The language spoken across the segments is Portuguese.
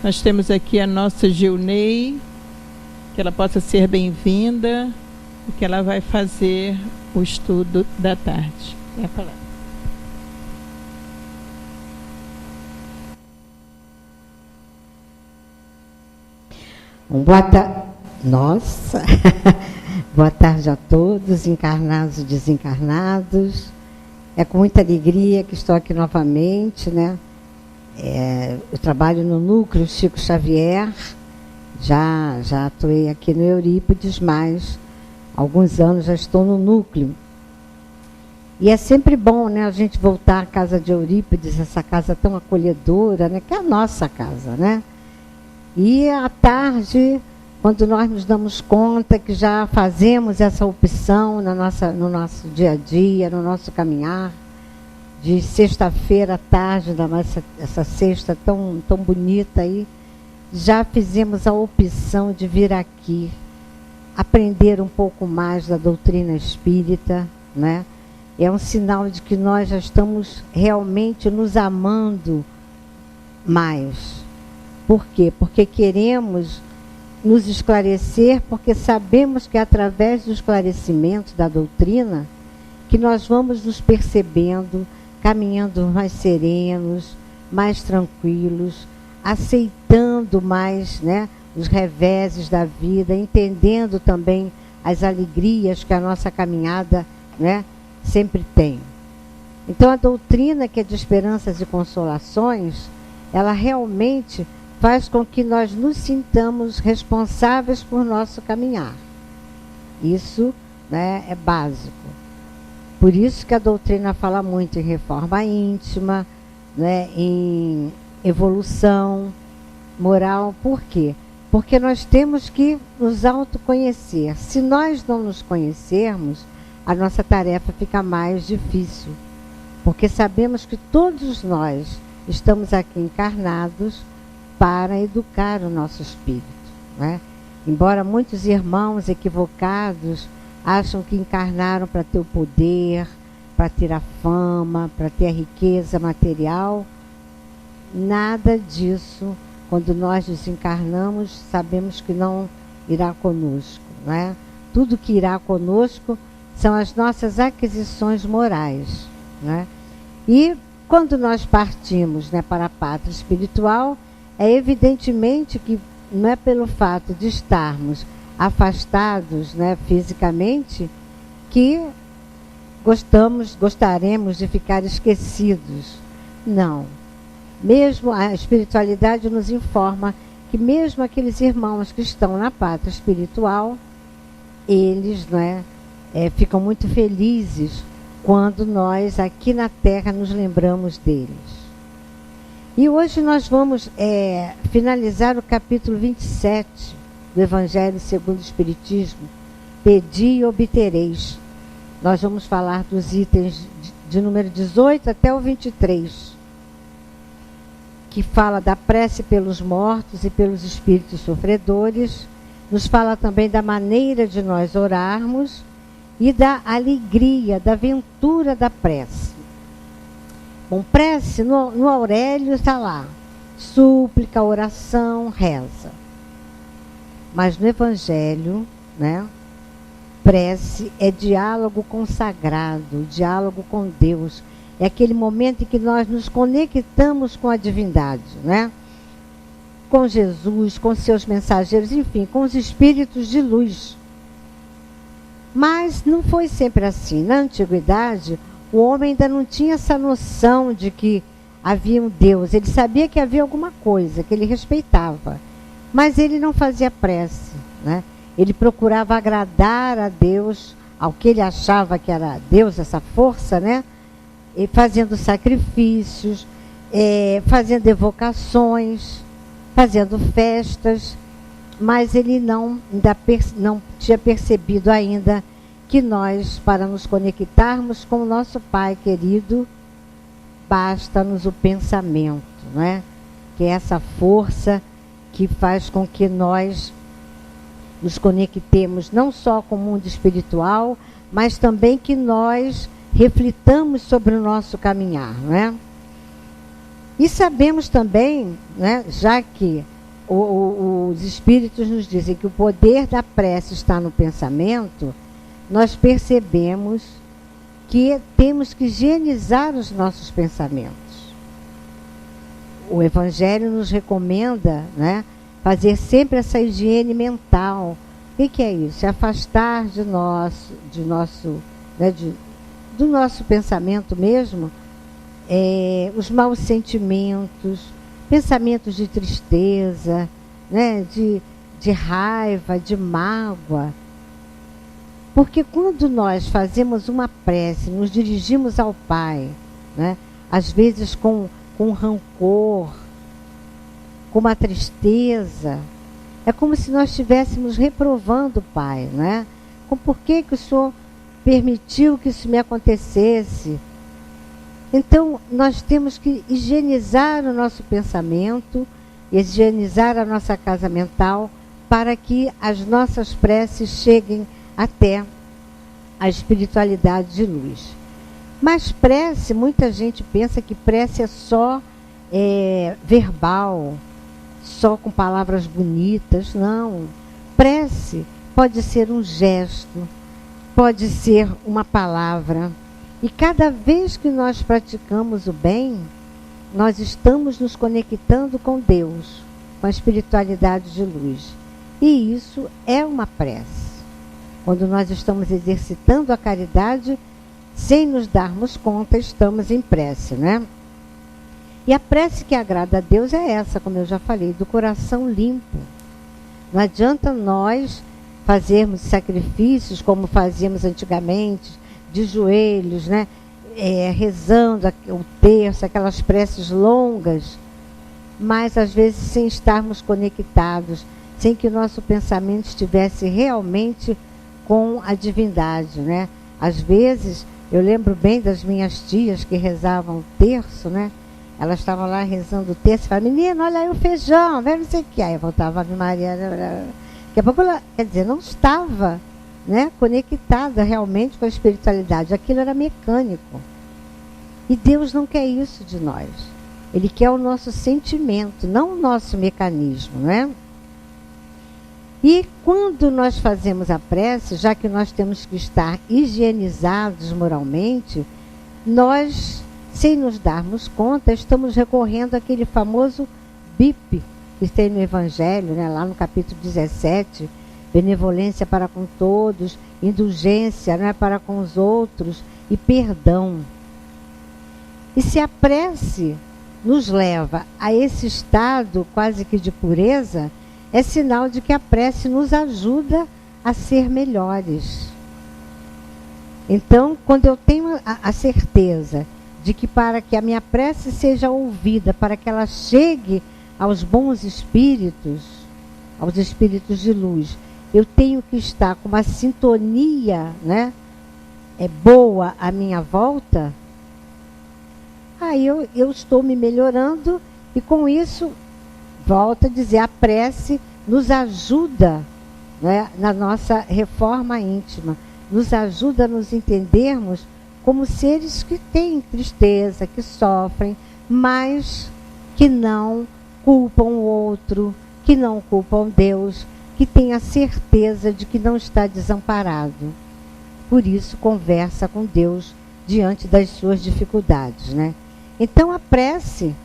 Nós temos aqui a nossa Gilney, que ela possa ser bem-vinda e que ela vai fazer o estudo da tarde. Tem a palavra. Boa tarde. Nossa! Boa tarde a todos, encarnados e desencarnados. É com muita alegria que estou aqui novamente, né? Eu trabalho no núcleo Chico Xavier, já atuei aqui no Eurípides, mas há alguns anos já estou no núcleo. E é sempre bom, né, a gente voltar à casa de Eurípides, essa casa tão acolhedora, né, que é a nossa casa, né? E à tarde, quando nós nos damos conta que já fazemos essa opção no nosso dia a dia, no nosso caminhar, de sexta-feira à tarde, essa sexta tão bonita aí, já fizemos a opção de vir aqui, aprender um pouco mais da doutrina espírita, né? É um sinal de que nós já estamos realmente nos amando mais. Por quê? Porque queremos nos esclarecer, porque sabemos que é através do esclarecimento da doutrina que nós vamos nos percebendo, caminhando mais serenos, mais tranquilos, aceitando mais, né, os reveses da vida, entendendo também as alegrias que a nossa caminhada, né, sempre tem. Então a doutrina, que é de esperanças e consolações, ela realmente faz com que nós nos sintamos responsáveis por nosso caminhar. Isso, né, é básico. Por isso que a doutrina fala muito em reforma íntima, né, em evolução moral. Por quê? Porque nós temos que nos autoconhecer. Se nós não nos conhecermos, a nossa tarefa fica mais difícil. Porque sabemos que todos nós estamos aqui encarnados para educar o nosso espírito, né? Embora muitos irmãos equivocados acham que encarnaram para ter o poder, para ter a fama, para ter a riqueza material, nada disso, quando nós desencarnamos, sabemos que não irá conosco, né? Tudo que irá conosco são as nossas aquisições morais, né? E quando nós partimos, né, para a pátria espiritual, é evidentemente que não é pelo fato de estarmos afastados, né, fisicamente, que gostaremos de ficar esquecidos. Não. Mesmo a espiritualidade nos informa que mesmo aqueles irmãos que estão na pátria espiritual, eles, né, ficam muito felizes quando nós aqui na Terra nos lembramos deles. E hoje nós vamos finalizar o capítulo 27 do Evangelho segundo o Espiritismo, Pedi e obtereis. Nós vamos falar dos itens de número 18 até o 23, que fala da prece pelos mortos e pelos espíritos sofredores, nos fala também da maneira de nós orarmos e da alegria, da aventura da prece. Bom, prece, no Aurélio está lá, súplica, oração, reza. Mas no Evangelho, né, prece é diálogo consagrado, diálogo com Deus. É aquele momento em que nós nos conectamos com a divindade, né? Com Jesus, com seus mensageiros, enfim, com os espíritos de luz. Mas não foi sempre assim. Na antiguidade, o homem ainda não tinha essa noção de que havia um Deus. Ele sabia que havia alguma coisa, que ele respeitava. Mas ele não fazia prece, né? Ele procurava agradar a Deus, ao que ele achava que era Deus, essa força, né? E fazendo sacrifícios, fazendo evocações, fazendo festas, mas ele não tinha percebido ainda que nós, para nos conectarmos com o nosso Pai querido, basta-nos o pensamento, né? Que é essa força que faz com que nós nos conectemos não só com o mundo espiritual, mas também que nós reflitamos sobre o nosso caminhar, né? E sabemos também, né, já que os espíritos nos dizem que o poder da prece está no pensamento, nós percebemos que temos que higienizar os nossos pensamentos. O Evangelho nos recomenda, né, fazer sempre essa higiene mental. O que é isso? É afastar do nosso pensamento mesmo os maus sentimentos, pensamentos de tristeza, né, de raiva, de mágoa. Porque quando nós fazemos uma prece, nos dirigimos ao Pai, né, às vezes com rancor, com uma tristeza, é como se nós estivéssemos reprovando o Pai, né? Por que o Senhor permitiu que isso me acontecesse? Então, nós temos que higienizar o nosso pensamento, higienizar a nossa casa mental, para que as nossas preces cheguem até a espiritualidade de luz. Mas prece, muita gente pensa que prece é só verbal, só com palavras bonitas. Não. Prece pode ser um gesto, pode ser uma palavra. E cada vez que nós praticamos o bem, nós estamos nos conectando com Deus, com a espiritualidade de luz. E isso é uma prece. Quando nós estamos exercitando a caridade, sem nos darmos conta, estamos em prece, né? E a prece que agrada a Deus é essa, como eu já falei, do coração limpo. Não adianta nós fazermos sacrifícios como fazíamos antigamente, de joelhos, né? Rezando o terço, aquelas preces longas, mas às vezes sem estarmos conectados, sem que o nosso pensamento estivesse realmente com a divindade, né? Às vezes, eu lembro bem das minhas tias que rezavam o terço, né? Elas estavam lá rezando o terço e falavam, menina, olha aí o feijão, vê não sei o que. Aí voltava a Ave Maria. Daqui a pouco ela, quer dizer, não estava, né, conectada realmente com a espiritualidade. Aquilo era mecânico. E Deus não quer isso de nós. Ele quer o nosso sentimento, não o nosso mecanismo, não é? E quando nós fazemos a prece, já que nós temos que estar higienizados moralmente, nós, sem nos darmos conta, estamos recorrendo àquele famoso BIP que tem no Evangelho, né, lá no capítulo 17, benevolência para com todos, indulgência, né, para com os outros e perdão. E se a prece nos leva a esse estado quase que de pureza, é sinal de que a prece nos ajuda a ser melhores. Então, quando eu tenho a certeza de que para que a minha prece seja ouvida, para que ela chegue aos bons espíritos, aos espíritos de luz, eu tenho que estar com uma sintonia, né, boa à minha volta, aí eu estou me melhorando e com isso, volto a dizer, a prece nos ajuda, né, na nossa reforma íntima, nos ajuda a nos entendermos como seres que têm tristeza, que sofrem, mas que não culpam o outro, que não culpam Deus, que têm a certeza de que não está desamparado. Por isso, conversa com Deus diante das suas dificuldades, né? Então, a prece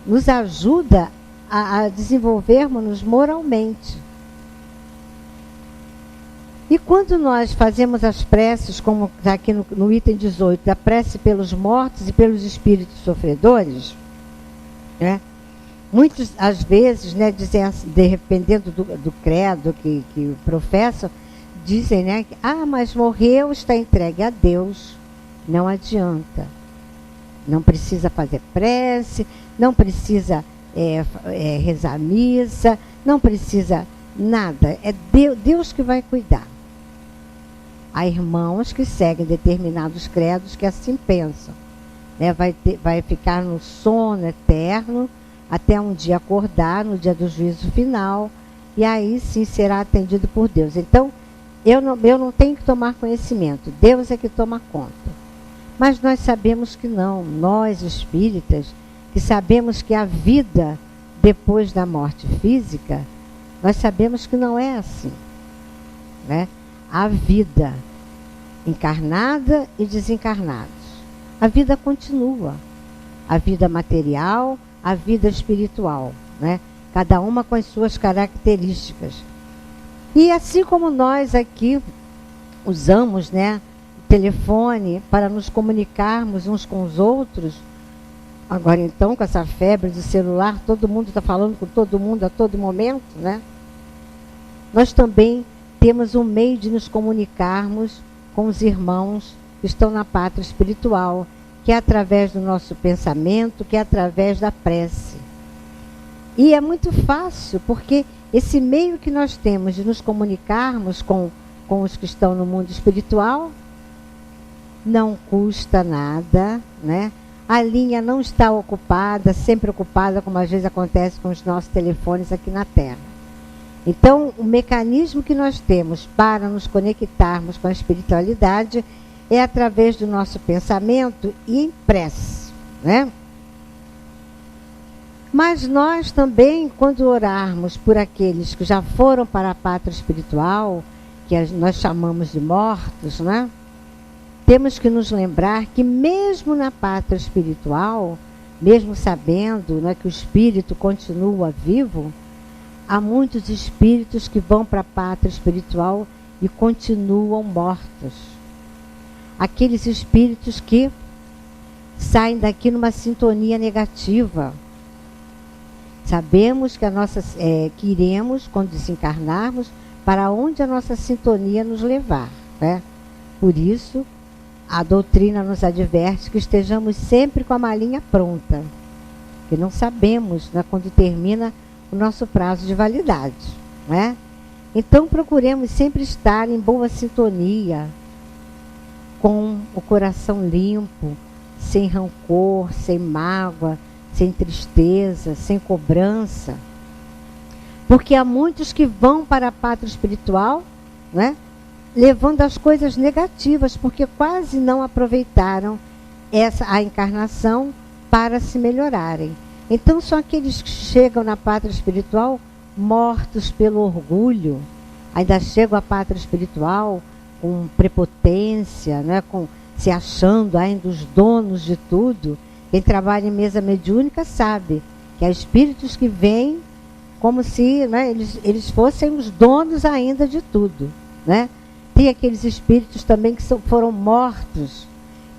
nos ajuda a desenvolvermos-nos moralmente. E quando nós fazemos as preces, como está aqui no item 18, a prece pelos mortos e pelos espíritos sofredores, né? Muitos, às vezes, né, dizem, dependendo do credo que professam, dizem, né, que, mas morreu, está entregue a Deus. Não adianta. Não precisa fazer prece, não precisa rezar missa, não precisa nada. É Deus que vai cuidar. Há irmãos que seguem determinados credos que assim pensam, né? Vai ficar no sono eterno até um dia acordar, no dia do juízo final, e aí sim será atendido por Deus. Então, eu não tenho que tomar conhecimento, Deus é que toma conta. Mas nós sabemos que não, nós espíritas, que sabemos que a vida depois da morte física, nós sabemos que não é assim, né? A vida encarnada e desencarnados. A vida continua. A vida material, a vida espiritual, né? Cada uma com as suas características. E assim como nós aqui usamos, né, o telefone para nos comunicarmos uns com os outros, agora então com essa febre do celular, todo mundo está falando com todo mundo a todo momento, né? Nós também temos um meio de nos comunicarmos com os irmãos que estão na pátria espiritual, que é através do nosso pensamento, que é através da prece. E é muito fácil, porque esse meio que nós temos de nos comunicarmos com os que estão no mundo espiritual não custa nada, né? A linha não está ocupada, sempre ocupada, como às vezes acontece com os nossos telefones aqui na Terra. Então, o mecanismo que nós temos para nos conectarmos com a espiritualidade é através do nosso pensamento e em prece, né? Mas nós também, quando orarmos por aqueles que já foram para a pátria espiritual, que nós chamamos de mortos, né? Temos que nos lembrar que mesmo na pátria espiritual, mesmo sabendo, né, que o espírito continua vivo, há muitos espíritos que vão para a pátria espiritual e continuam mortos. Aqueles espíritos que saem daqui numa sintonia negativa. Sabemos que que iremos, quando desencarnarmos, para onde a nossa sintonia nos levar, né? Por isso, a doutrina nos adverte que estejamos sempre com a malinha pronta, que não sabemos, né, quando termina o nosso prazo de validade, né? Então, procuremos sempre estar em boa sintonia, com o coração limpo, sem rancor, sem mágoa, sem tristeza, sem cobrança. Porque há muitos que vão para a pátria espiritual, né, levando as coisas negativas, porque quase não aproveitaram a encarnação para se melhorarem. Então, são aqueles que chegam na pátria espiritual mortos pelo orgulho, ainda chegam à pátria espiritual com prepotência, né, se achando ainda os donos de tudo. Quem trabalha em mesa mediúnica sabe que há espíritos que vêm como se, né, eles fossem os donos ainda de tudo, né? Tem aqueles espíritos também que foram mortos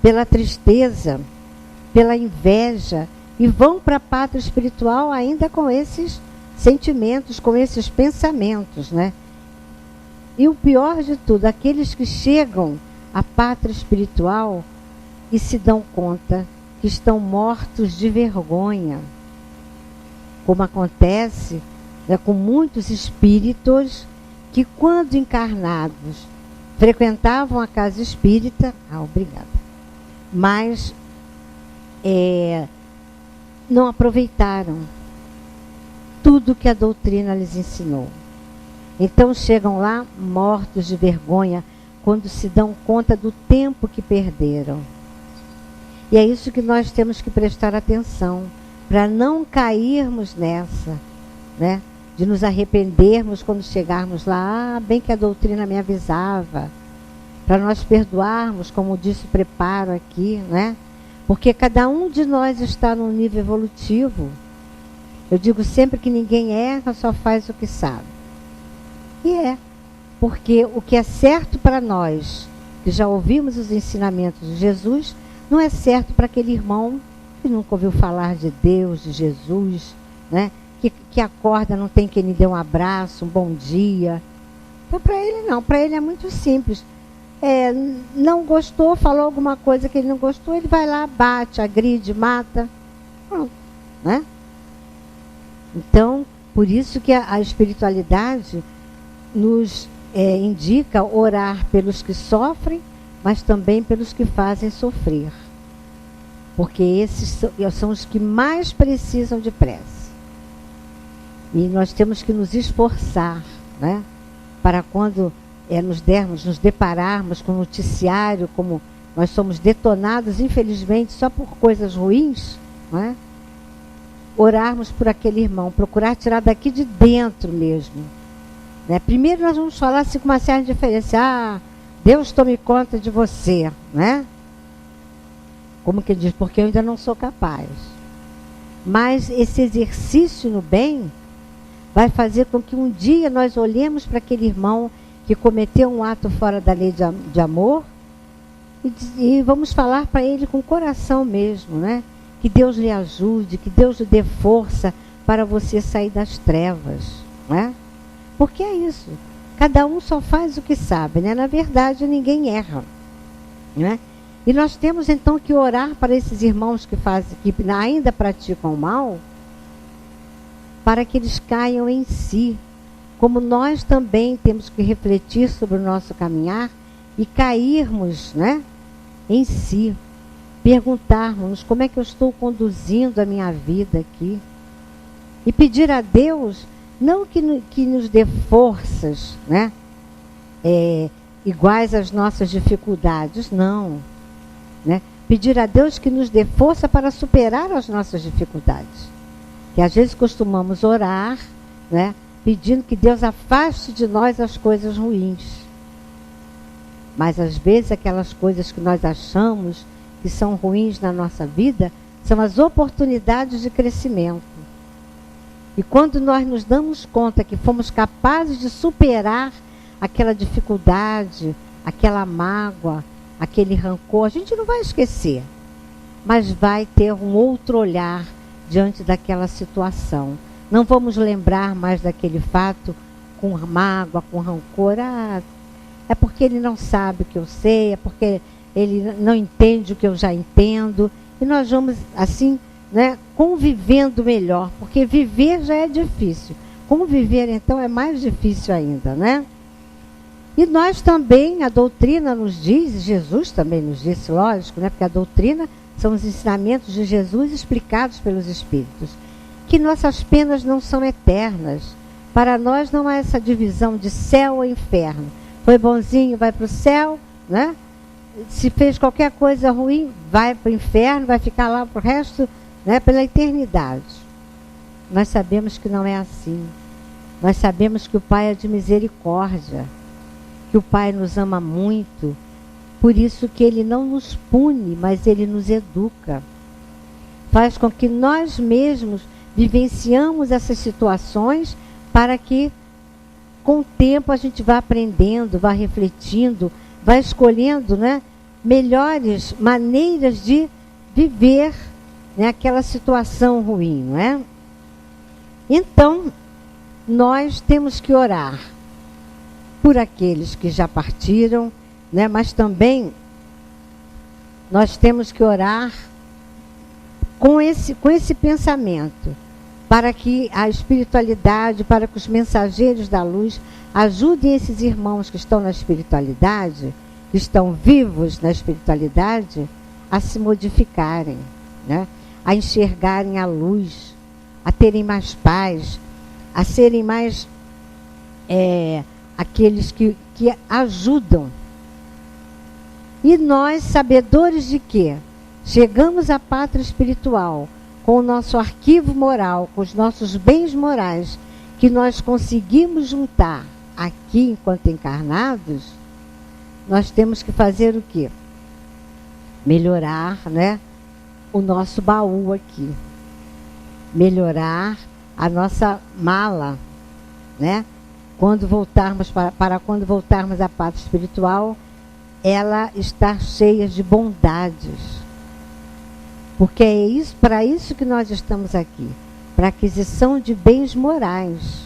pela tristeza, pela inveja, e vão para a pátria espiritual ainda com esses sentimentos, com esses pensamentos, né? E o pior de tudo, aqueles que chegam à pátria espiritual e se dão conta que estão mortos de vergonha, como acontece, né, com muitos espíritos que, quando encarnados, frequentavam a casa espírita, obrigada, mas não aproveitaram tudo que a doutrina lhes ensinou. Então chegam lá mortos de vergonha quando se dão conta do tempo que perderam. E é isso que nós temos que prestar atenção, para não cairmos nessa, né? De nos arrependermos quando chegarmos lá, bem que a doutrina me avisava, para nós perdoarmos, como disse o preparo aqui, né? Porque cada um de nós está num nível evolutivo. Eu digo sempre que ninguém erra, só faz o que sabe. E porque o que é certo para nós, que já ouvimos os ensinamentos de Jesus, não é certo para aquele irmão que nunca ouviu falar de Deus, de Jesus, né? Que acorda, não tem quem lhe dê um abraço, um bom dia. Então, para ele não, para ele é muito simples. Não gostou, falou alguma coisa que ele não gostou, ele vai lá, bate, agride, mata. Pronto, né? Então, por isso que a espiritualidade nos indica orar pelos que sofrem, mas também pelos que fazem sofrer. Porque esses são os que mais precisam de prece. E nós temos que nos esforçar, né, para quando nos depararmos com o noticiário, como nós somos detonados, infelizmente, só por coisas ruins, né, orarmos por aquele irmão, procurar tirar daqui de dentro mesmo. Né? Primeiro nós vamos falar assim com uma certa diferença. Ah, Deus tome conta de você, né? Como que diz? Porque eu ainda não sou capaz. Mas esse exercício no bem vai fazer com que um dia nós olhemos para aquele irmão que cometeu um ato fora da lei de amor e vamos falar para ele com o coração mesmo, né? Que Deus lhe ajude, que Deus lhe dê força para você sair das trevas, né? Porque é isso. Cada um só faz o que sabe, né? Na verdade, ninguém erra, né? E nós temos então que orar para esses irmãos que ainda praticam o mal, para que eles caiam em si. Como nós também temos que refletir sobre o nosso caminhar e cairmos, né, em si. Perguntarmos como é que eu estou conduzindo a minha vida aqui. E pedir a Deus, não que nos dê forças, né, iguais às nossas dificuldades, não. Né? Pedir a Deus que nos dê força para superar as nossas dificuldades. Que às vezes costumamos orar, né, pedindo que Deus afaste de nós as coisas ruins. Mas às vezes aquelas coisas que nós achamos que são ruins na nossa vida são as oportunidades de crescimento. E quando nós nos damos conta que fomos capazes de superar aquela dificuldade, aquela mágoa, aquele rancor, a gente não vai esquecer, mas vai ter um outro olhar diante daquela situação. Não vamos lembrar mais daquele fato com mágoa, com rancor. Ah, é porque ele não sabe o que eu sei, é porque ele não entende o que eu já entendo. E nós vamos, assim, né, convivendo melhor, porque viver já é difícil. Conviver, então, é mais difícil ainda, né? E nós também, a doutrina nos diz, Jesus também nos disse, lógico, né, porque a doutrina são os ensinamentos de Jesus explicados pelos Espíritos, que nossas penas não são eternas. Para nós não há essa divisão de céu ou inferno. Foi bonzinho, vai para o céu, né? Se fez qualquer coisa ruim, vai para o inferno, vai ficar lá para o resto, né, pela eternidade. Nós sabemos que não é assim. Nós sabemos que o Pai é de misericórdia, que o Pai nos ama muito, por isso que Ele não nos pune, mas Ele nos educa. Faz com que nós mesmos vivenciamos essas situações para que, com o tempo, a gente vá aprendendo, vá refletindo, vá escolhendo, né, melhores maneiras de viver, né, aquela situação ruim, não é? Então, nós temos que orar por aqueles que já partiram, né? Mas também nós temos que orar com esse pensamento, para que a espiritualidade, para que os mensageiros da luz ajudem esses irmãos que estão na espiritualidade, que estão vivos na espiritualidade, a se modificarem, né? A enxergarem a luz, a terem mais paz, a serem mais aqueles que ajudam. E nós, sabedores de que chegamos à pátria espiritual com o nosso arquivo moral, com os nossos bens morais, que nós conseguimos juntar aqui enquanto encarnados, nós temos que fazer o quê? Melhorar, né, o nosso baú aqui. Melhorar a nossa mala, né? Quando voltarmos quando voltarmos à pátria espiritual, ela está cheia de bondades. Porque é isso, para isso que nós estamos aqui, para aquisição de bens morais.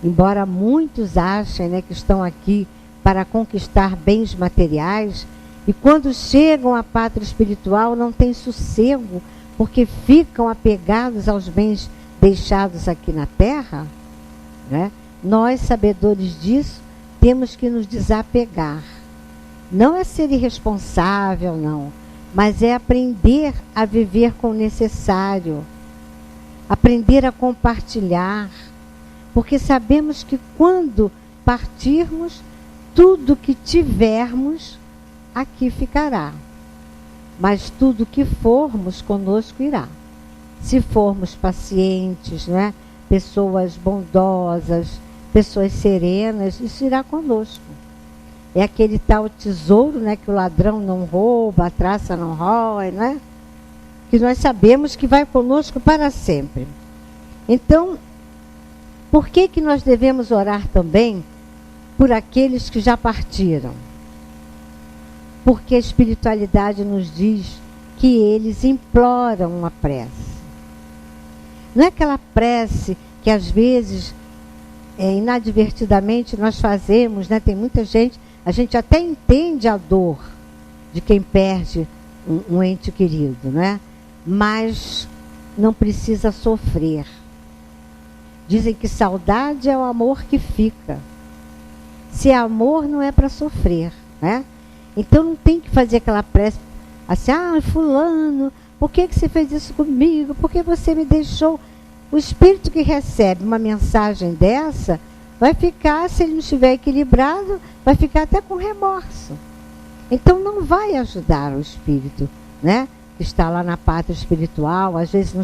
Embora muitos achem, né, que estão aqui para conquistar bens materiais, e quando chegam à pátria espiritual não têm sossego, porque ficam apegados aos bens deixados aqui na terra, né? Nós, sabedores disso, temos que nos desapegar. Não é ser irresponsável, não, mas é aprender a viver com o necessário, aprender a compartilhar, porque sabemos que quando partirmos, tudo que tivermos aqui ficará, mas tudo que formos conosco irá. se formos pacientes, né? Pessoas bondosas, pessoas serenas, isso irá conosco. É aquele tal tesouro, né, que o ladrão não rouba, a traça não rói, né? Que nós sabemos que vai conosco para sempre. Então, por que que nós devemos orar também por aqueles que já partiram? Porque a espiritualidade nos diz que eles imploram uma prece. Não é aquela prece que às vezes, inadvertidamente, nós fazemos, né? Tem muita gente, a gente até entende a dor de quem perde um ente querido, né? Mas não precisa sofrer. Dizem que saudade é o amor que fica. Se é amor, não é para sofrer, né? Então não tem que fazer aquela prece assim, fulano, por que você fez isso comigo? Por que você me deixou? O espírito que recebe uma mensagem dessa vai ficar, se ele não estiver equilibrado, vai ficar até com remorso. Então não vai ajudar o espírito, né? Que está lá na pátria espiritual, às vezes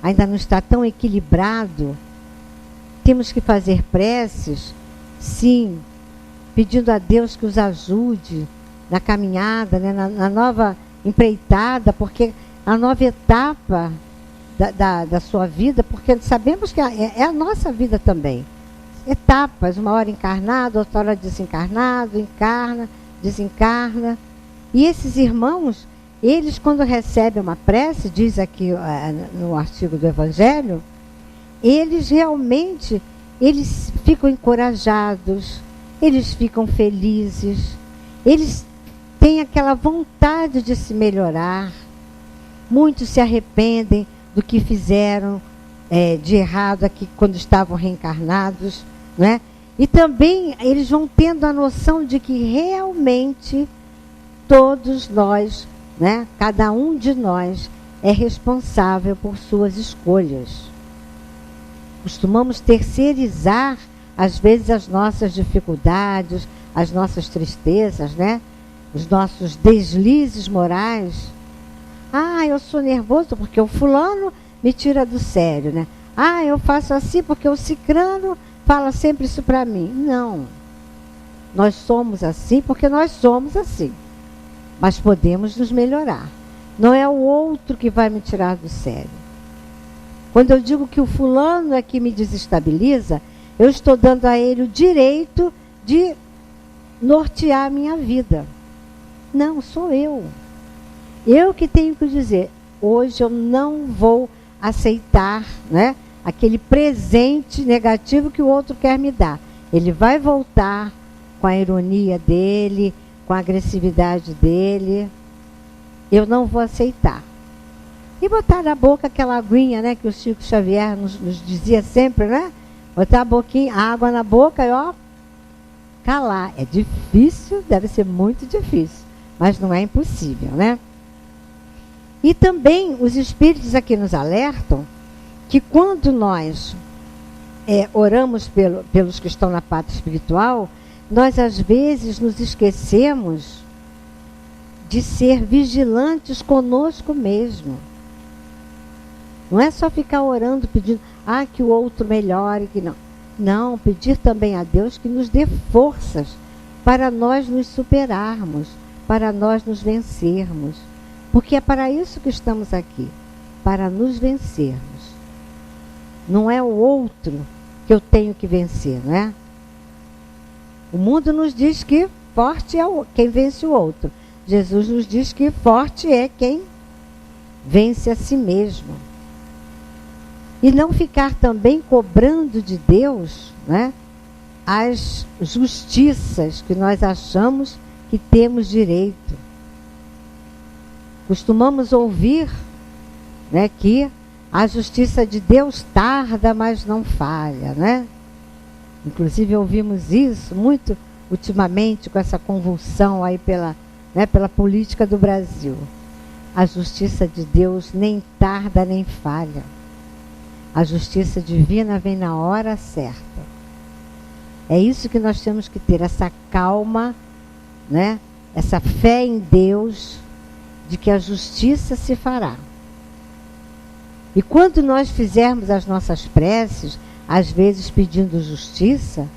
ainda não está tão equilibrado. Temos que fazer preces, sim, pedindo a Deus que os ajude na caminhada, né, na nova empreitada, porque a nova etapa da sua vida, porque sabemos que é a nossa vida também. Etapas, uma hora encarnado, outra hora desencarnado, encarna, desencarna. E esses irmãos, eles quando recebem uma prece, diz aqui no artigo do Evangelho, eles realmente, eles ficam encorajados, eles ficam felizes, eles têm aquela vontade de se melhorar. Muitos se arrependem do que fizeram de errado aqui quando estavam reencarnados, né? E também eles vão tendo a noção de que realmente todos nós, né, cada um de nós é responsável por suas escolhas. Costumamos terceirizar, às vezes, as nossas dificuldades, as nossas tristezas, né? Os nossos deslizes morais. Eu sou nervoso porque o fulano me tira do sério, né? Eu faço assim porque o cicrano fala sempre isso para mim. Não. Nós somos assim porque nós somos assim. Mas podemos nos melhorar. Não é o outro que vai me tirar do sério. Quando eu digo que o fulano é que me desestabiliza, eu estou dando a ele o direito de nortear a minha vida. Não, sou eu. Eu que tenho que dizer, hoje eu não vou aceitar, né, aquele presente negativo que o outro quer me dar. Ele vai voltar com a ironia dele, com a agressividade dele. Eu não vou aceitar. E botar na boca aquela aguinha, né, que o Chico Xavier nos dizia sempre, né? Botar a água na boca e calar. É difícil, deve ser muito difícil, mas não é impossível, né? E também os espíritos aqui nos alertam que quando nós oramos pelos que estão na pátria espiritual, nós às vezes nos esquecemos de ser vigilantes conosco mesmo. Não é só ficar orando, pedindo que o outro melhore, que não. Não, pedir também a Deus que nos dê forças para nós nos superarmos, para nós nos vencermos. Porque é para isso que estamos aqui, para nos vencermos. Não é o outro que eu tenho que vencer, não é? O mundo nos diz que forte é quem vence o outro. Jesus nos diz que forte é quem vence a si mesmo. E não ficar também cobrando de Deus, né, as justiças que nós achamos que temos direito. Costumamos ouvir, né, que a justiça de Deus tarda, mas não falha, né? Inclusive ouvimos isso muito ultimamente com essa convulsão aí pela política do Brasil. A justiça de Deus nem tarda nem falha. A justiça divina vem na hora certa. É isso que nós temos que ter, essa calma, né? Essa fé em Deus, de que a justiça se fará. E quando nós fizermos as nossas preces, às vezes pedindo justiça,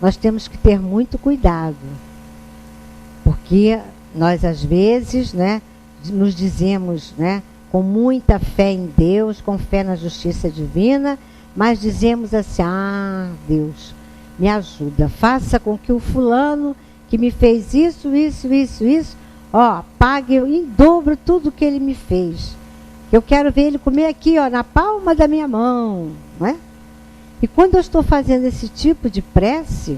nós temos que ter muito cuidado. Porque nós, às vezes, né, nos dizemos, né, com muita fé em Deus, com fé na justiça divina, mas dizemos assim: ah, Deus, me ajuda, faça com que o fulano que me fez isso, ó, pague em dobro tudo que ele me fez. Eu quero ver ele comer aqui, ó, na palma da minha mão, não é? E quando eu estou fazendo esse tipo de prece,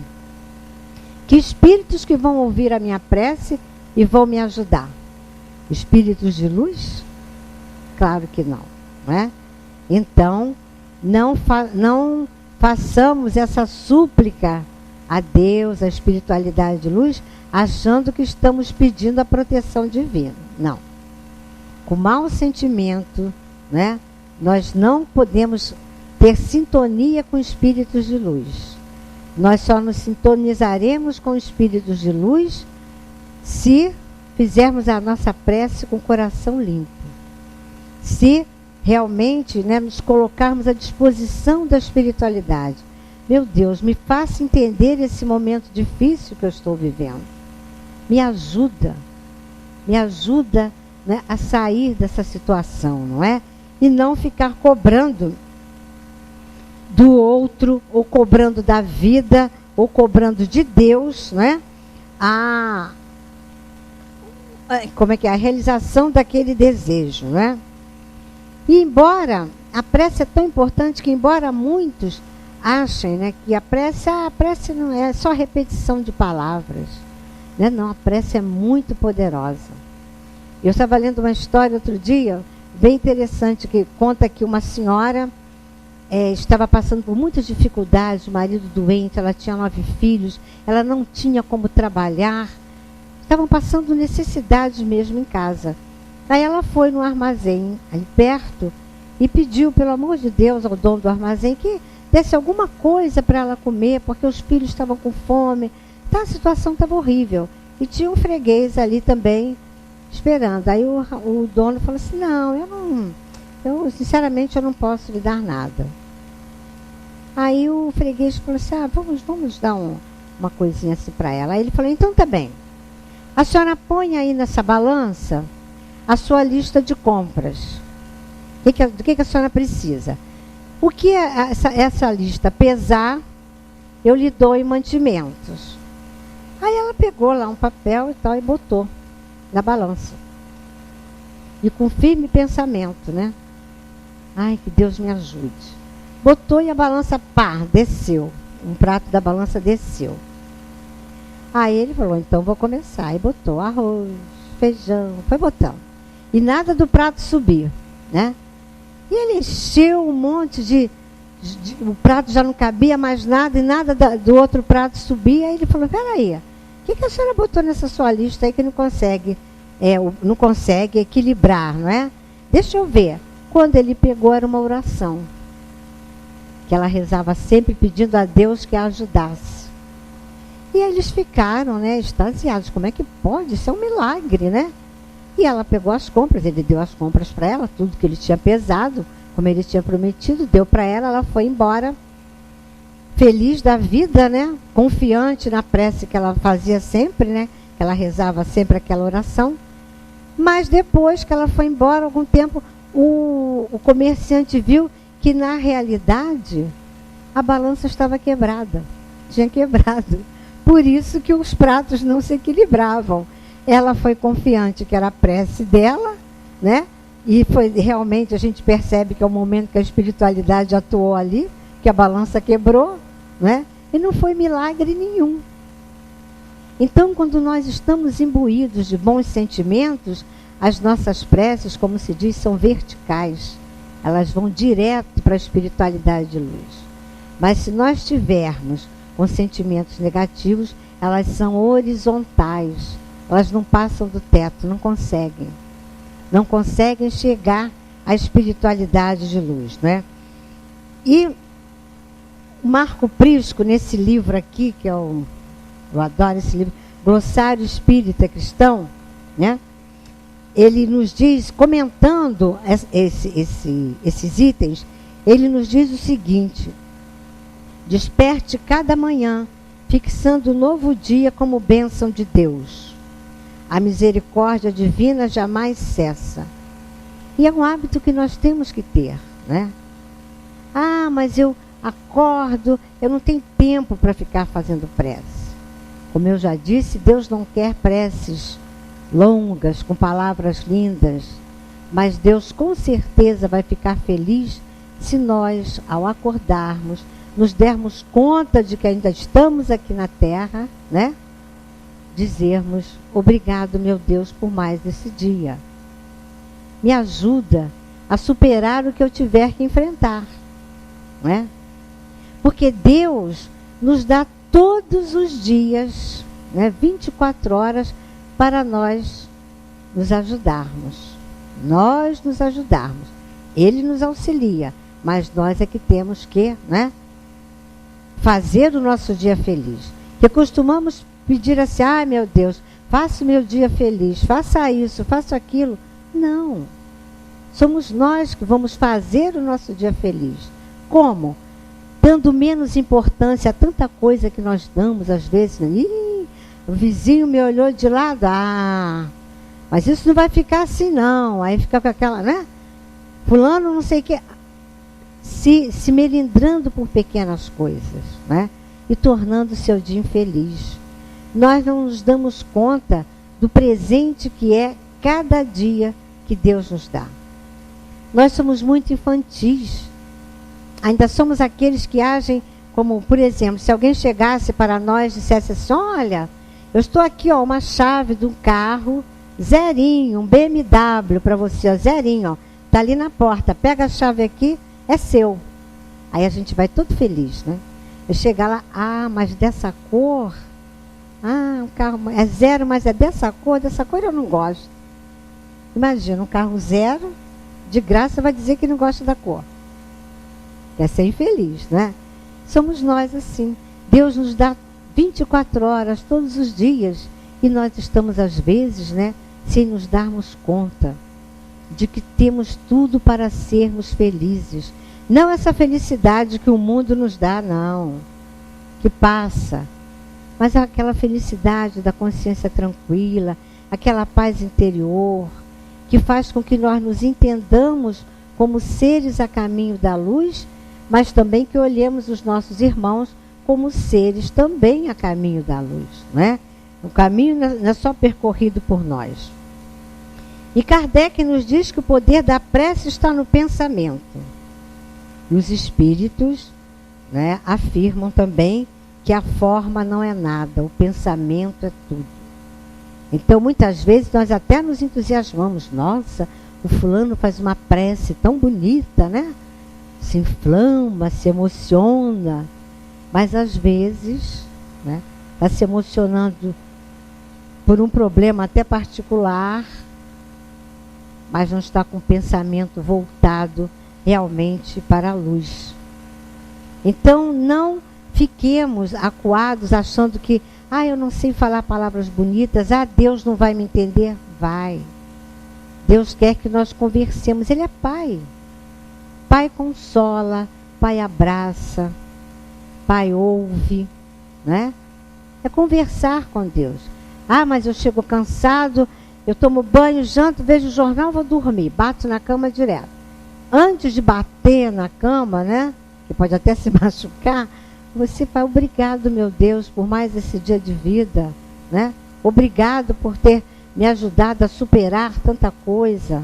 que espíritos que vão ouvir a minha prece e vão me ajudar? Espíritos de luz? Claro que não, não é? Então, não façamos essa súplica a Deus, a espiritualidade de luz, achando que estamos pedindo a proteção divina. Não. Com mau sentimento, né, nós não podemos ter sintonia com espíritos de luz. Nós só nos sintonizaremos com espíritos de luz se fizermos a nossa prece com o coração limpo. Se realmente, né, nos colocarmos à disposição da espiritualidade. Meu Deus, me faça entender esse momento difícil que eu estou vivendo. Me ajuda, né, a sair dessa situação, não é? E não ficar cobrando do outro, ou cobrando da vida, ou cobrando de Deus, né? A realização daquele desejo, né? E embora a prece é tão importante que, embora muitos achem, né, que a prece não é só repetição de palavras, né? Não, a prece é muito poderosa. Eu estava lendo uma história outro dia, bem interessante, que conta que uma senhora estava passando por muitas dificuldades, o marido doente, ela tinha 9 filhos, ela não tinha como trabalhar, estavam passando necessidades mesmo em casa. Aí ela foi no armazém, ali perto, e pediu, pelo amor de Deus, ao dono do armazém que desse alguma coisa para ela comer, porque os filhos estavam com fome. Então, a situação estava horrível. E tinha um freguês ali também, esperando. Aí o dono falou assim: não, eu sinceramente eu não posso lhe dar nada. Aí o freguês falou assim: vamos dar uma coisinha assim para ela. Aí ele falou: então tá bem, a senhora põe aí nessa balança a sua lista de compras. Do que a senhora precisa? O que essa lista pesar, eu lhe dou em mantimentos. Aí ela pegou lá um papel e tal e botou na balança. E com firme pensamento, né? Ai, que Deus me ajude. Botou e a balança, desceu. Um prato da balança desceu. Aí ele falou: então vou começar. E botou arroz, feijão, foi botando. E nada do prato subir, né? E ele encheu um monte o prato já não cabia mais nada, e nada do outro prato subia. Aí ele falou: peraí, o que a senhora botou nessa sua lista aí que não consegue equilibrar, não é? Deixa eu ver. Quando ele pegou, era uma oração que ela rezava sempre pedindo a Deus que a ajudasse. E eles ficaram, né, extasiados. Como é que pode? Isso é um milagre, né? E ela pegou as compras, ele deu as compras para ela, tudo que ele tinha pesado, como ele tinha prometido, deu para ela, ela foi embora, feliz da vida, né? Confiante na prece que ela fazia sempre, né? Que ela rezava sempre aquela oração. Mas depois que ela foi embora, algum tempo, o comerciante viu que, na realidade, a balança estava quebrada. Tinha quebrado. Por isso que os pratos não se equilibravam. Ela foi confiante que era a prece dela, né? E foi realmente, a gente percebe que é o momento que a espiritualidade atuou ali, que a balança quebrou, né? E não foi milagre nenhum. Então, quando nós estamos imbuídos de bons sentimentos, as nossas preces, como se diz, são verticais. Elas vão direto para a espiritualidade de luz. Mas se nós tivermos com sentimentos negativos, elas são horizontais. Elas não passam do teto, não conseguem. Não conseguem chegar à espiritualidade de luz, né? E o Marco Prisco, nesse livro aqui, que eu adoro esse livro, Glossário Espírita Cristão, né? ele nos diz, comentando esses itens, ele nos diz o seguinte: desperte cada manhã, fixando o novo dia como bênção de Deus. A misericórdia divina jamais cessa. E é um hábito que nós temos que ter, né? Ah, mas eu acordo, eu não tenho tempo para ficar fazendo prece. Como eu já disse, Deus não quer preces longas, com palavras lindas, mas Deus com certeza vai ficar feliz se nós, ao acordarmos, nos dermos conta de que ainda estamos aqui na terra, né? Dizermos: obrigado, meu Deus, por mais esse dia. Me ajuda a superar o que eu tiver que enfrentar, não é? Porque Deus nos dá todos os dias, né, 24 horas, para nós nos ajudarmos. Nós nos ajudarmos. Ele nos auxilia, mas nós é que temos que, né, fazer o nosso dia feliz. Que costumamos pedir assim: ai, meu Deus, faça o meu dia feliz, faça isso, faça aquilo. Não. Somos nós que vamos fazer o nosso dia feliz. Como? Dando menos importância a tanta coisa que nós damos às vezes. Ih, o vizinho me olhou de lado. Ah, mas isso não vai ficar assim não. Aí fica com aquela, né? Fulano não sei o que. Se melindrando por pequenas coisas, né? E tornando o seu dia infeliz. Nós não nos damos conta do presente que é cada dia que Deus nos dá. Nós somos muito infantis. Ainda somos aqueles que agem como, por exemplo, se alguém chegasse para nós e dissesse assim: olha, eu estou aqui, ó, uma chave de um carro, zerinho, um BMW para você, ó, zerinho, ó, tá ali na porta, pega a chave aqui, é seu. Aí a gente vai todo feliz, né? Eu chegar lá: ah, mas dessa cor, ah, um carro é zero, mas é dessa cor eu não gosto. Imagina, um carro zero, de graça, vai dizer que não gosta da cor. Quer ser infeliz, né? Somos nós assim. Deus nos dá 24 horas, todos os dias, e nós estamos, às vezes, né, sem nos darmos conta de que temos tudo para sermos felizes. Não essa felicidade que o mundo nos dá, não, que passa, mas aquela felicidade da consciência tranquila, aquela paz interior, que faz com que nós nos entendamos como seres a caminho da luz, mas também que olhemos os nossos irmãos como seres também a caminho da luz, não é? O caminho não é só percorrido por nós. E Kardec nos diz que o poder da prece está no pensamento. E os espíritos, né, afirmam também que a forma não é nada, o pensamento é tudo. Então, muitas vezes, nós até nos entusiasmamos. Nossa, o fulano faz uma prece tão bonita, né? Se inflama, se emociona. Mas, às vezes, né, está se emocionando por um problema até particular, mas não está com o pensamento voltado realmente para a luz. Então, não fiquemos acuados achando que: ah, eu não sei falar palavras bonitas, ah, Deus não vai me entender. Vai. Deus quer que nós conversemos. Ele é Pai. Pai consola, Pai abraça, Pai ouve, né? É conversar com Deus. Ah, mas eu chego cansado, eu tomo banho, janto, vejo o jornal, vou dormir, bato na cama direto. Antes de bater na cama, né, que pode até se machucar, você fala: obrigado, meu Deus, por mais esse dia de vida, né? Obrigado por ter me ajudado a superar tanta coisa.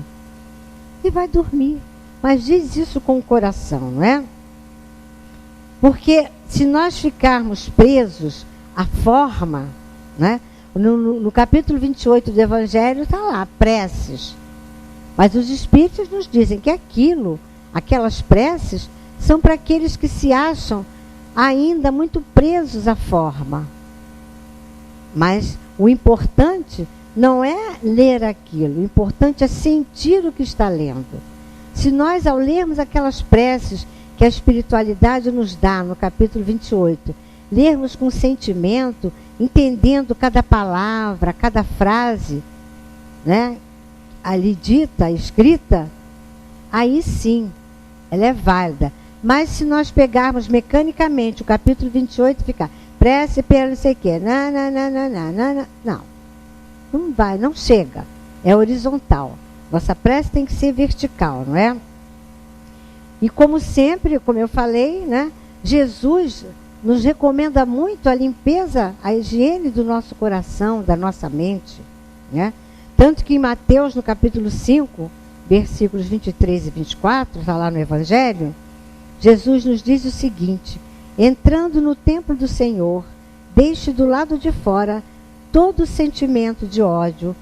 E vai dormir. Mas diz isso com o coração, não é? Porque se nós ficarmos presos à forma, né? No capítulo 28 do Evangelho está lá, preces. Mas os espíritos nos dizem que aquelas preces, são para aqueles que se acham ainda muito presos à forma. Mas o importante não é ler aquilo, o importante é sentir o que está lendo. Se nós, ao lermos aquelas preces que a espiritualidade nos dá no capítulo 28, lermos com sentimento, entendendo cada palavra, cada frase, né, ali dita, escrita, aí sim, ela é válida. Mas se nós pegarmos mecanicamente o capítulo 28 e ficar prece pelo não sei o quê, não vai, não chega. É horizontal. Vossa prece tem que ser vertical, não é? E como sempre, como eu falei, né, Jesus nos recomenda muito a limpeza, a higiene do nosso coração, da nossa mente, né? Tanto que em Mateus, no capítulo 5, versículos 23 e 24, está lá no Evangelho, Jesus nos diz o seguinte: entrando no templo do Senhor, deixe do lado de fora todo sentimento de ódio,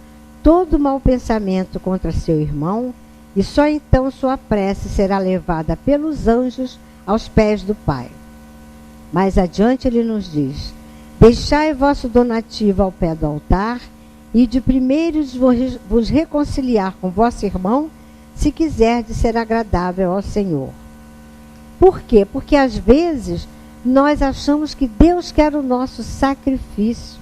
todo mau pensamento contra seu irmão, e só então sua prece será levada pelos anjos aos pés do Pai. Mais adiante ele nos diz: deixai vosso donativo ao pé do altar, e de primeiros vos reconciliar com vosso irmão, se quiserdes ser agradável ao Senhor. Por quê? Porque às vezes nós achamos que Deus quer o nosso sacrifício.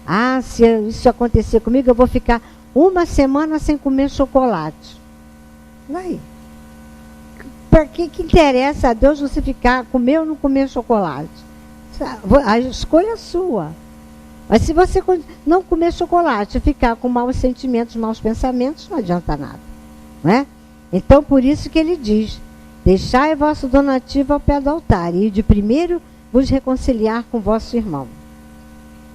Ah, se isso acontecer comigo, eu vou ficar uma semana sem comer chocolate. Daí, para que interessa a Deus você comer ou não comer chocolate? A escolha é sua. Mas se você não comer chocolate e ficar com maus sentimentos, maus pensamentos, não adianta nada. Não é? Então, por isso que ele diz: deixai vosso donativo ao pé do altar, e de primeiro vos reconciliar com vosso irmão.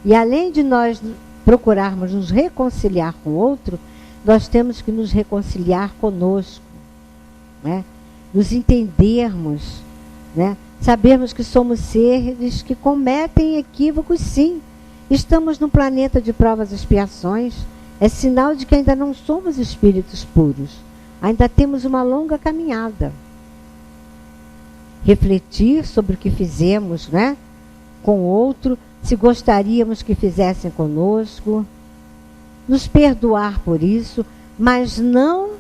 E além de nós procurarmos nos reconciliar com o outro, nós temos que nos reconciliar conosco, né? Nos entendermos, né? Sabermos que somos seres que cometem equívocos, sim. Estamos num planeta de provas e expiações. É sinal de que ainda não somos espíritos puros. Ainda temos uma longa caminhada. Refletir sobre o que fizemos, né, com o outro, se gostaríamos que fizessem conosco, nos perdoar por isso, mas não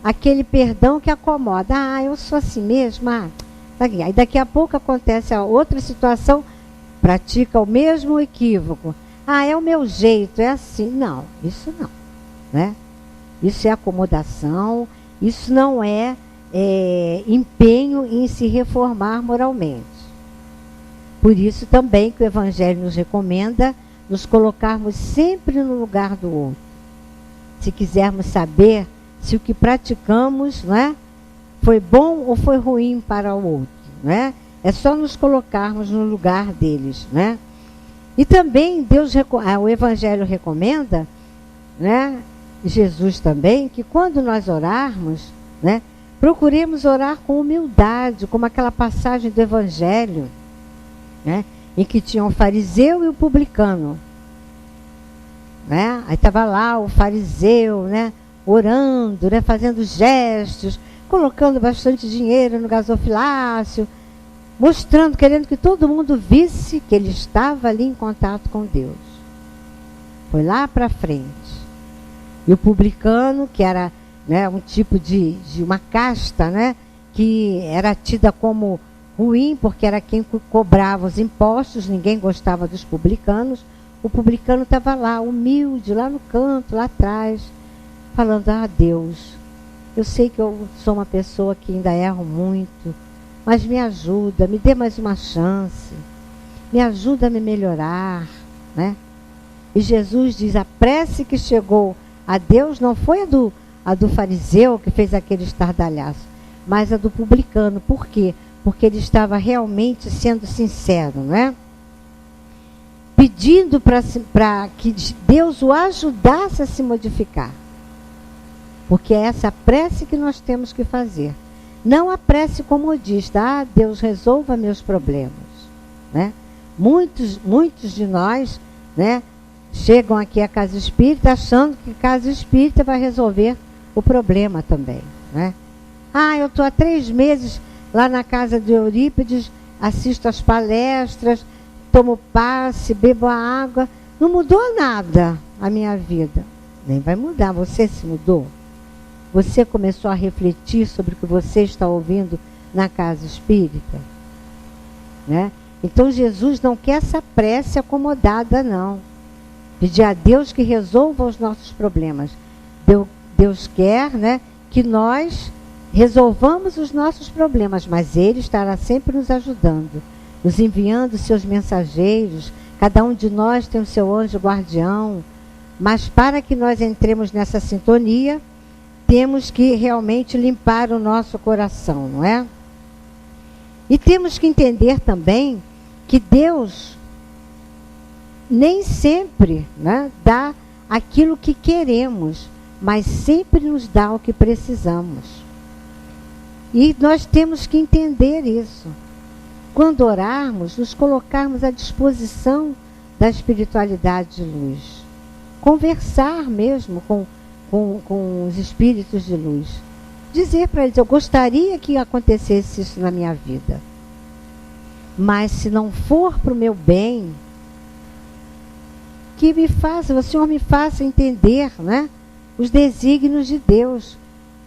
aquele perdão que acomoda. Ah, eu sou assim mesmo. Aí daqui a pouco acontece a outra situação, pratica o mesmo equívoco. Ah, é o meu jeito, é assim. Não, isso não, né? Isso é acomodação, isso não é empenho em se reformar moralmente. Por isso também que o Evangelho nos recomenda nos colocarmos sempre no lugar do outro. Se quisermos saber se o que praticamos, não é, foi bom ou foi ruim para o outro, não é? É só nos colocarmos no lugar deles, né? E também o Evangelho recomenda, né, Jesus também, que quando nós orarmos, né, procuremos orar com humildade, como aquela passagem do Evangelho, né, em que tinha o fariseu e o publicano, né? Aí estava lá o fariseu, né, orando, né, fazendo gestos, colocando bastante dinheiro no gasofilácio, mostrando, querendo que todo mundo visse que ele estava ali em contato com Deus. Foi lá para frente. E o publicano, que era, né, um tipo de uma casta, né, que era tida como ruim, porque era quem cobrava os impostos, ninguém gostava dos publicanos. O publicano estava lá, humilde, lá no canto, lá atrás, falando: ah, Deus, eu sei que eu sou uma pessoa que ainda erro muito, mas me ajuda, me dê mais uma chance, me ajuda a me melhorar, né? E Jesus diz: a prece que chegou a Deus não foi a do fariseu que fez aquele estardalhaço, mas a do publicano. Por quê? Porque ele estava realmente sendo sincero, não é? Pedindo para que Deus o ajudasse a se modificar. Porque é essa prece que nós temos que fazer. Não a prece comodista: ah, Deus, resolva meus problemas, né? Muitos de nós, né, chegam aqui à casa espírita achando que a casa espírita vai resolver o problema também, né? Ah, eu estou há 3 meses lá na casa de Eurípides, assisto às palestras, tomo passe, bebo a água, não mudou nada a minha vida. Nem vai mudar. Você se mudou? Você começou a refletir sobre o que você está ouvindo na casa espírita, né? Então Jesus não quer essa prece acomodada, não. Pedir a Deus que resolva os nossos problemas. Deus quer, né, que nós resolvamos os nossos problemas, mas Ele estará sempre nos ajudando, nos enviando seus mensageiros. Cada um de nós tem o seu anjo guardião, mas para que nós entremos nessa sintonia, temos que realmente limpar o nosso coração, não é? E temos que entender também que Deus nem sempre, né, dá aquilo que queremos, mas sempre nos dá o que precisamos. E nós temos que entender isso. Quando orarmos, nos colocarmos à disposição da espiritualidade de luz. Conversar mesmo com os espíritos de luz. Dizer para eles, eu gostaria que acontecesse isso na minha vida. Mas se não for para o meu bem, que o Senhor me faça entender, né, os desígnios de Deus.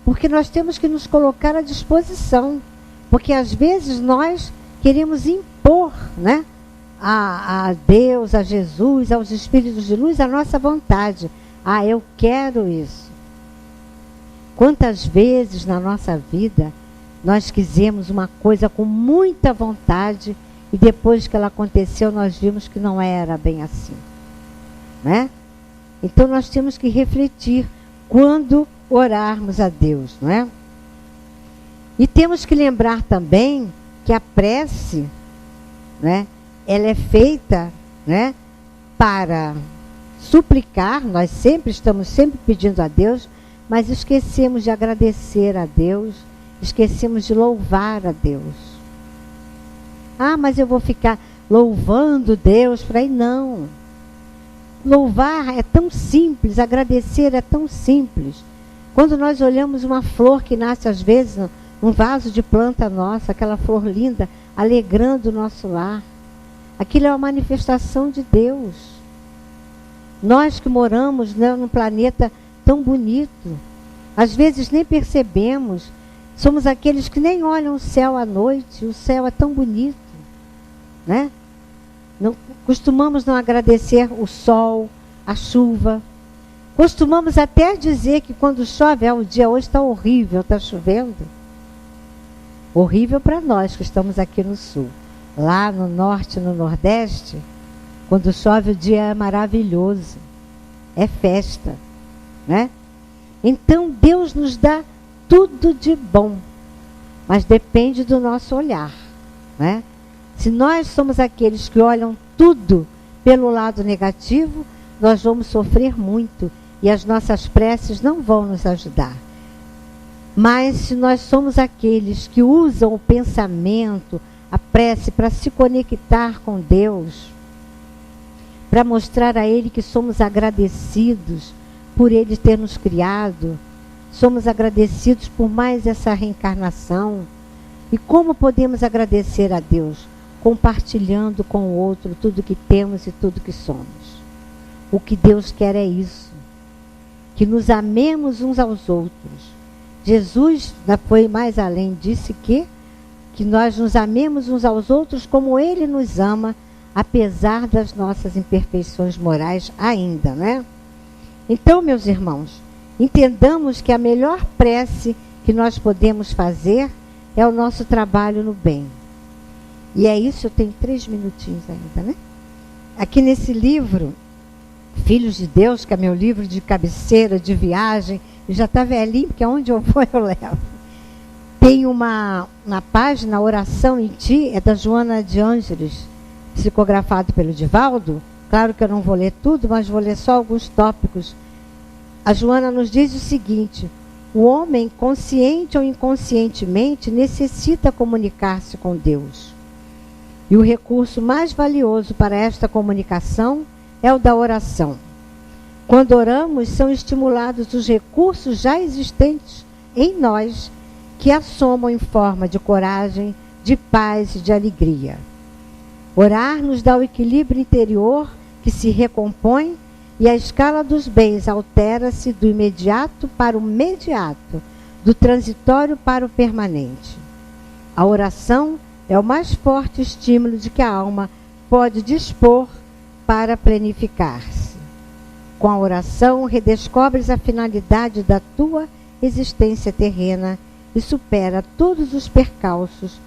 Porque nós temos que nos colocar à disposição. Porque às vezes nós queremos impor, né, a Deus, a Jesus, aos espíritos de luz, a nossa vontade. Ah, eu quero isso. Quantas vezes na nossa vida nós quisemos uma coisa com muita vontade e depois que ela aconteceu nós vimos que não era bem assim, né? Então nós temos que refletir quando orarmos a Deus, não é? E temos que lembrar também que a prece, né, ela é feita, né, para suplicar. Nós estamos sempre pedindo a Deus, mas esquecemos de agradecer a Deus, esquecemos de louvar a Deus. Ah, mas eu vou ficar louvando Deus para aí? Não. Louvar é tão simples, agradecer é tão simples. Quando nós olhamos uma flor que nasce às vezes num vaso de planta nossa, aquela flor linda, alegrando o nosso lar, aquilo é uma manifestação de Deus. Nós que moramos, né, num planeta tão bonito, às vezes nem percebemos, somos aqueles que nem olham o céu à noite, o céu é tão bonito, né? Não, costumamos não agradecer o sol, a chuva, costumamos até dizer que quando chove, o dia hoje está horrível, está chovendo. Horrível para nós que estamos aqui no sul. Lá no norte e no nordeste, quando chove o dia é maravilhoso, é festa, né? Então Deus nos dá tudo de bom, mas depende do nosso olhar, né? Se nós somos aqueles que olham tudo pelo lado negativo, nós vamos sofrer muito e as nossas preces não vão nos ajudar. Mas se nós somos aqueles que usam o pensamento, a prece para se conectar com Deus, para mostrar a Ele que somos agradecidos por Ele ter nos criado, somos agradecidos por mais essa reencarnação. E como podemos agradecer a Deus? Compartilhando com o outro tudo que temos e tudo que somos. O que Deus quer é isso, que nos amemos uns aos outros. Jesus foi mais além, disse que nós nos amemos uns aos outros como Ele nos ama, apesar das nossas imperfeições morais ainda, né? Então, meus irmãos, entendamos que a melhor prece que nós podemos fazer é o nosso trabalho no bem. E é isso, eu tenho 3 minutinhos ainda, né? Aqui nesse livro, Filhos de Deus, que é meu livro de cabeceira, de viagem, já está velhinho, porque aonde eu vou eu levo. Tem uma página, Oração em Ti, é da Joana de Ângeles, psicografado pelo Divaldo. Claro que eu não vou ler tudo, mas vou ler só alguns tópicos. A Joana nos diz o seguinte: o homem, consciente ou inconscientemente, necessita comunicar-se com Deus. E o recurso mais valioso para esta comunicação é o da oração. Quando oramos, são estimulados os recursos já existentes em nós, que assomam em forma de coragem, de paz e de alegria. Orar nos dá o equilíbrio interior que se recompõe e a escala dos bens altera-se do imediato para o mediato, do transitório para o permanente. A oração é o mais forte estímulo de que a alma pode dispor para planificar-se. Com a oração, redescobres a finalidade da tua existência terrena e supera todos os percalços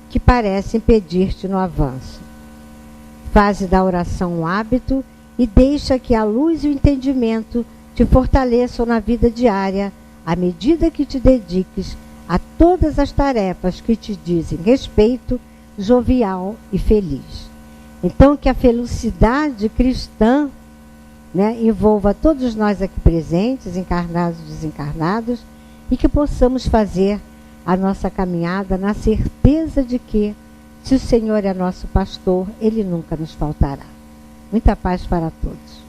que parecem impedir-te no avanço. Faze da oração um hábito e deixa que a luz e o entendimento te fortaleçam na vida diária, à medida que te dediques a todas as tarefas que te dizem respeito, jovial e feliz. Então, que a felicidade cristã, né, envolva todos nós aqui presentes, encarnados e desencarnados, e que possamos fazer a nossa caminhada na certeza de que, se o Senhor é nosso pastor, Ele nunca nos faltará. Muita paz para todos.